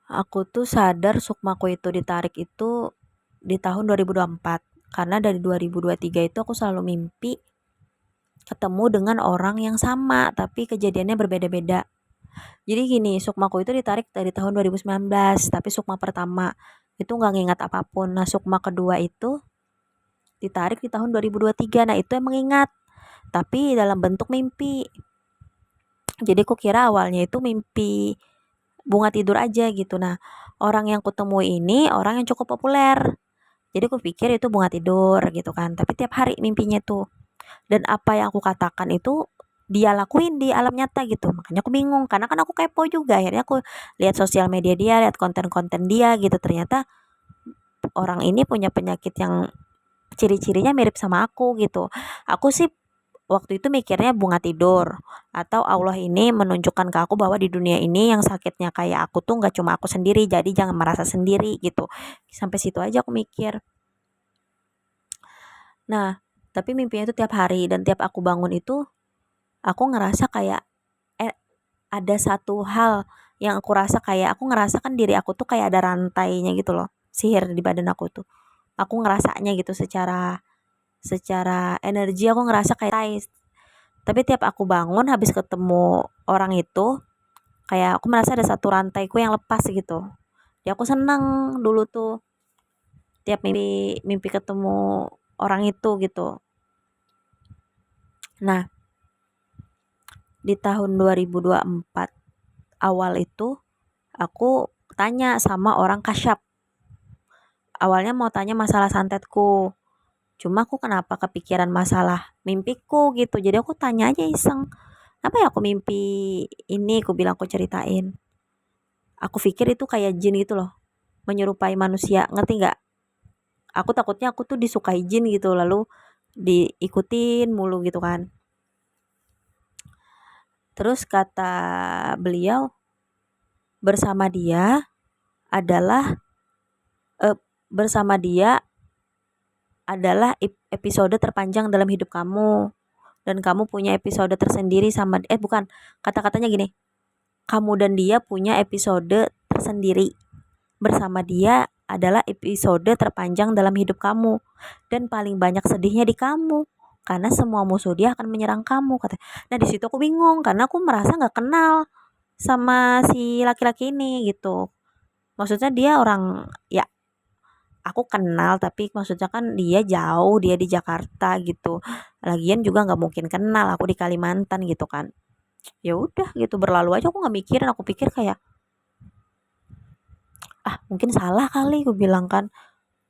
Aku tuh sadar sukmaku itu ditarik itu di tahun 2024. Karena dari 2023 itu aku selalu mimpi ketemu dengan orang yang sama, tapi kejadiannya berbeda-beda. Jadi gini, sukmaku itu ditarik dari tahun 2019, tapi sukma pertama itu nggak ngingat apapun. Nah, sukma kedua itu ditarik di tahun 2023. Nah, itu yang mengingat, tapi dalam bentuk mimpi. Jadi aku kira awalnya itu mimpi bunga tidur aja gitu. Nah, orang yang kutemui ini orang yang cukup populer. Jadi aku pikir itu bunga tidur gitu kan. Tapi tiap hari mimpinya tuh. Dan apa yang aku katakan itu dia lakuin di alam nyata gitu. Makanya aku bingung karena kan aku kepo juga. Akhirnya aku lihat sosial media dia, lihat konten-konten dia gitu. Ternyata orang ini punya penyakit yang ciri-cirinya mirip sama aku gitu. Aku sih waktu itu mikirnya bunga tidur atau Allah ini menunjukkan ke aku bahwa di dunia ini yang sakitnya kayak aku tuh nggak cuma aku sendiri, jadi jangan merasa sendiri gitu. Sampai situ aja aku mikir. Nah, tapi mimpinya itu tiap hari dan tiap aku bangun itu aku ngerasa kayak eh, ada satu hal yang aku rasa kayak aku ngerasa kan diri aku tuh kayak ada rantainya gitu loh, sihir di badan aku tuh. Aku ngerasanya gitu secara secara energi aku ngerasa kayak tapi tiap aku bangun habis ketemu orang itu kayak aku merasa ada satu rantaiku yang lepas gitu. Ya aku seneng dulu tuh tiap mimpi mimpi ketemu orang itu gitu. Nah, di tahun 2024 awal itu aku tanya sama orang kasyap. Awalnya mau tanya masalah santetku. Cuma aku kenapa kepikiran masalah mimpiku gitu. Jadi aku tanya aja iseng. Apa ya aku mimpi ini, aku bilang aku ceritain. Aku pikir itu kayak jin gitu loh. Menyerupai manusia. Ngerti nggak? Aku takutnya aku tuh disukai jin gitu. Lalu diikutin mulu gitu kan. Terus kata beliau, bersama dia adalah eh, bersama dia adalah episode terpanjang dalam hidup kamu dan kamu punya episode tersendiri sama bukan, kata-katanya gini, kamu dan dia punya episode tersendiri, bersama dia adalah episode terpanjang dalam hidup kamu dan paling banyak sedihnya di kamu karena semua musuh dia akan menyerang kamu kata. Nah, di situ aku bingung karena aku merasa nggak kenal sama si laki-laki ini gitu. Maksudnya dia orang ya, aku kenal tapi maksudnya kan dia jauh, dia di Jakarta gitu. Lagian juga nggak mungkin kenal, aku di Kalimantan gitu kan. Ya udah gitu berlalu aja, aku nggak mikirin. Aku pikir kayak mungkin salah kali, aku bilang kan.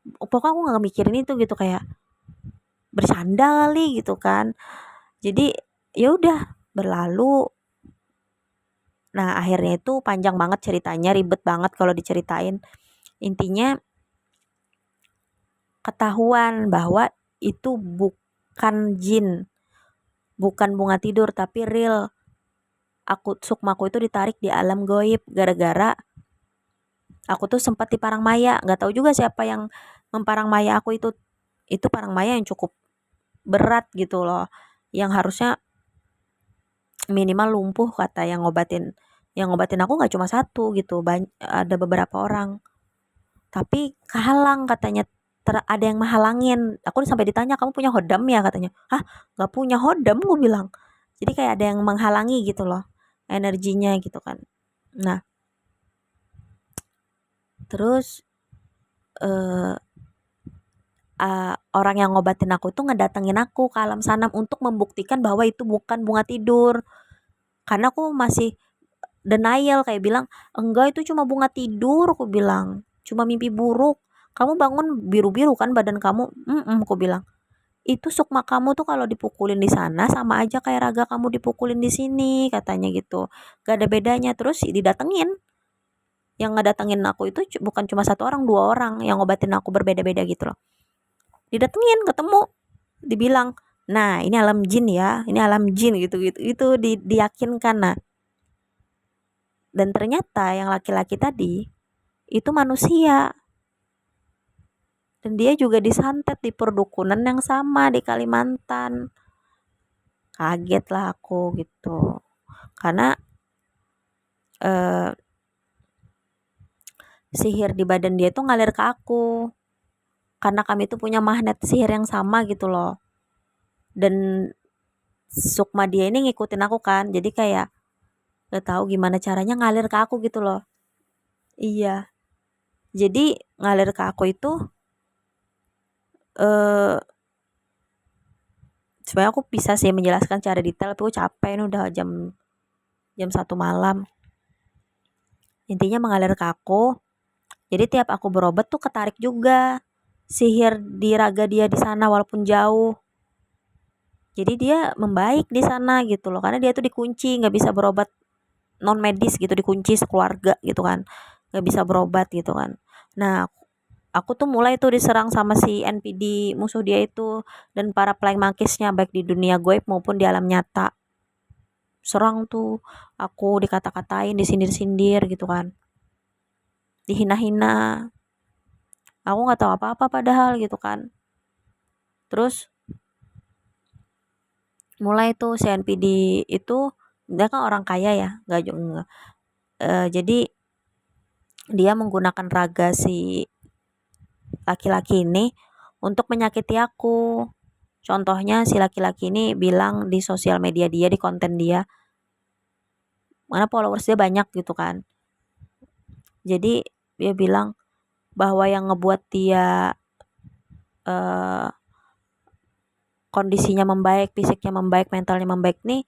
Pokoknya aku nggak mikirin itu gitu, kayak bercanda kali gitu kan. Jadi ya udah berlalu. Nah, akhirnya itu panjang banget ceritanya, ribet banget kalau diceritain. Intinya ketahuan bahwa itu bukan jin, bukan bunga tidur, tapi real. Sukmaku itu ditarik di alam goib gara-gara aku tuh sempat di Parangmaya. Nggak tahu juga siapa yang memparangmaya aku itu. Itu parangmaya yang cukup berat gitu loh. Yang harusnya minimal lumpuh kata yang ngobatin. Yang ngobatin aku nggak cuma satu gitu, ada beberapa orang. Tapi kehalang katanya, ada yang menghalangin. Aku sampai ditanya, kamu punya hodam ya katanya. Hah, nggak punya hodam, gue bilang. Jadi kayak ada yang menghalangi gitu loh energinya gitu kan. Nah, terus eh orang yang ngobatin aku tuh ngedatengin aku ke alam sana untuk membuktikan bahwa itu bukan bunga tidur. Karena aku masih denial kayak bilang, enggak itu cuma bunga tidur, aku bilang. Cuma mimpi buruk. Kamu bangun biru-biru kan badan kamu? Aku bilang. Itu sukma kamu tuh kalau dipukulin di sana sama aja kayak raga kamu dipukulin di sini, katanya gitu. Gak ada bedanya. Terus didatengin. Yang ngedatengin aku itu bukan cuma satu orang, dua orang yang ngobatin aku berbeda-beda gitu loh. Didatengin, ketemu, dibilang, nah ini alam jin ya, ini alam jin gitu gitu itu diyakinkan. Nah, dan ternyata yang laki-laki tadi itu manusia dan dia juga disantet di perdukunan yang sama di Kalimantan. Kaget lah aku gitu karena eh, sihir di badan dia tuh ngalir ke aku. Karena kami tuh punya magnet sihir yang sama gitu loh. Dan sukma dia ini ngikutin aku kan. Jadi kayak gak tahu gimana caranya ngalir ke aku gitu loh. Iya. Jadi ngalir ke aku itu eh sebenarnya aku bisa sih menjelaskan secara detail, tapi aku capek ini udah jam jam 1 malam. Intinya mengalir ke aku. Jadi tiap aku berobat tuh ketarik juga sihir di raga dia di sana walaupun jauh. Jadi dia membaik di sana gitu loh, karena dia tuh dikunci nggak bisa berobat non medis gitu, dikunci sekeluarga gitu kan, nggak bisa berobat gitu kan. Nah, aku tuh mulai tuh diserang sama si NPD musuh dia itu dan para playing monkeys-nya baik di dunia goib maupun di alam nyata. Serang tuh, aku dikata-katain, disindir-sindir gitu kan, dihina-hina. Aku nggak tahu apa-apa padahal gitu kan. Terus mulai tuh si NPD itu dia kan orang kaya ya, nggak juga. Jadi dia menggunakan raga si laki-laki ini untuk menyakiti aku. Contohnya si laki-laki ini bilang di sosial media dia, di konten dia, mana followers dia banyak gitu kan. Jadi dia bilang bahwa yang ngebuat dia eh, kondisinya membaik, fisiknya membaik, mentalnya membaik nih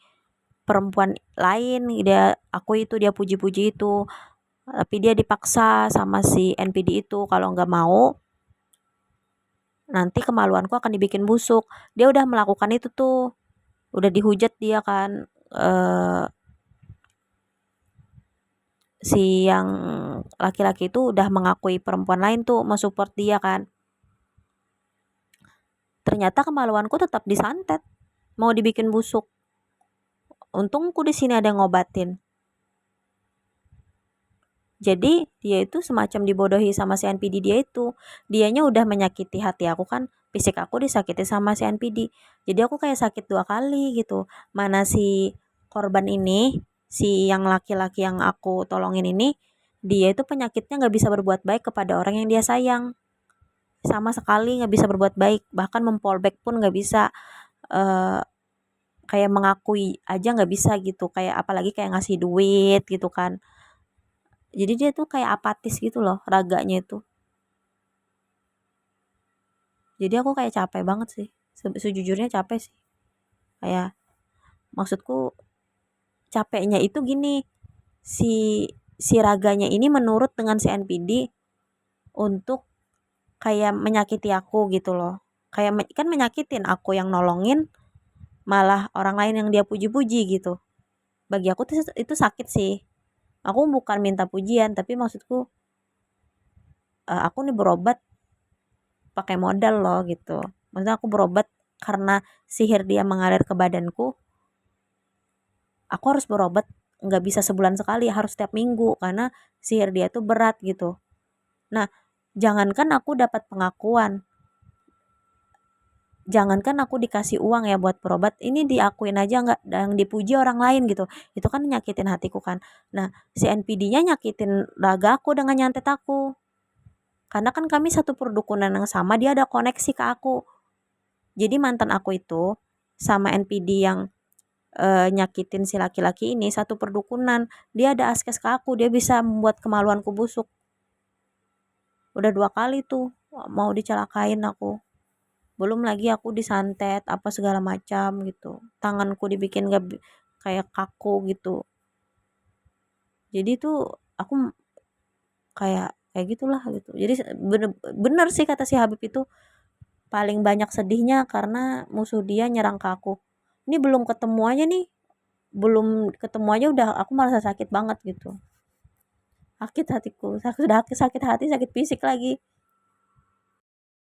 perempuan lain. Dia puji-puji itu, tapi dia dipaksa sama si NPD itu kalau nggak mau nanti kemaluanku akan dibikin busuk. Dia udah melakukan itu tuh, udah dihujat dia kan. Si yang laki-laki itu udah mengakui perempuan lain tuh mensupport dia kan. Ternyata kemaluanku tetap disantet, mau dibikin busuk. Untungku di sini ada yang ngobatin. Jadi dia itu semacam dibodohi sama si NPD dia itu. Dianya udah menyakiti hati aku kan, fisik aku disakiti sama si NPD. Jadi aku kayak sakit 2 kali gitu. Mana si korban ini, si yang laki-laki yang aku tolongin ini, dia itu penyakitnya nggak bisa berbuat baik kepada orang yang dia sayang. Sama sekali nggak bisa berbuat baik, bahkan mempolback pun nggak bisa. eh Kayak mengakui aja nggak bisa gitu, kayak apalagi kayak ngasih duit gitu kan. Jadi dia tuh kayak apatis gitu loh raganya itu. Jadi aku kayak capek banget sih. Sejujurnya capek sih. Kayak maksudku capeknya itu gini, si si raganya ini menurut dengan si NPD untuk kayak menyakiti aku gitu loh. Kayak kan menyakitin aku yang nolongin, malah orang lain yang dia puji-puji gitu. Bagi aku tuh itu sakit sih. Aku bukan minta pujian, tapi maksudku aku nih berobat pakai modal loh gitu. Maksudnya aku berobat karena sihir dia mengalir ke badanku. Aku harus berobat nggak bisa sebulan sekali, harus setiap minggu karena sihir dia tuh berat gitu. Nah, jangankan aku dapat pengakuan, jangankan aku dikasih uang ya buat berobat, ini diakuin aja nggak, yang dipuji orang lain gitu. Itu kan nyakitin hatiku kan. Nah, si NPD-nya nyakitin raga aku dengan nyantet aku. Karena kan kami satu perdukunan yang sama, dia ada koneksi ke aku. Jadi mantan aku itu sama NPD yang nyakitin si laki-laki ini satu perdukunan. Dia ada akses ke aku, dia bisa membuat kemaluanku busuk. Udah 2 kali tuh mau dicelakain aku. Belum lagi aku disantet apa segala macam gitu. Tanganku dibikin kayak kaku gitu. Jadi tuh aku kayak kayak gitulah gitu. Jadi bener, bener sih kata si Habib itu, paling banyak sedihnya karena musuh dia nyerang ke aku. Ini belum ketemu aja nih, belum ketemu aja udah aku merasa sakit banget gitu. Sakit hatiku, sakit hati, sakit fisik lagi.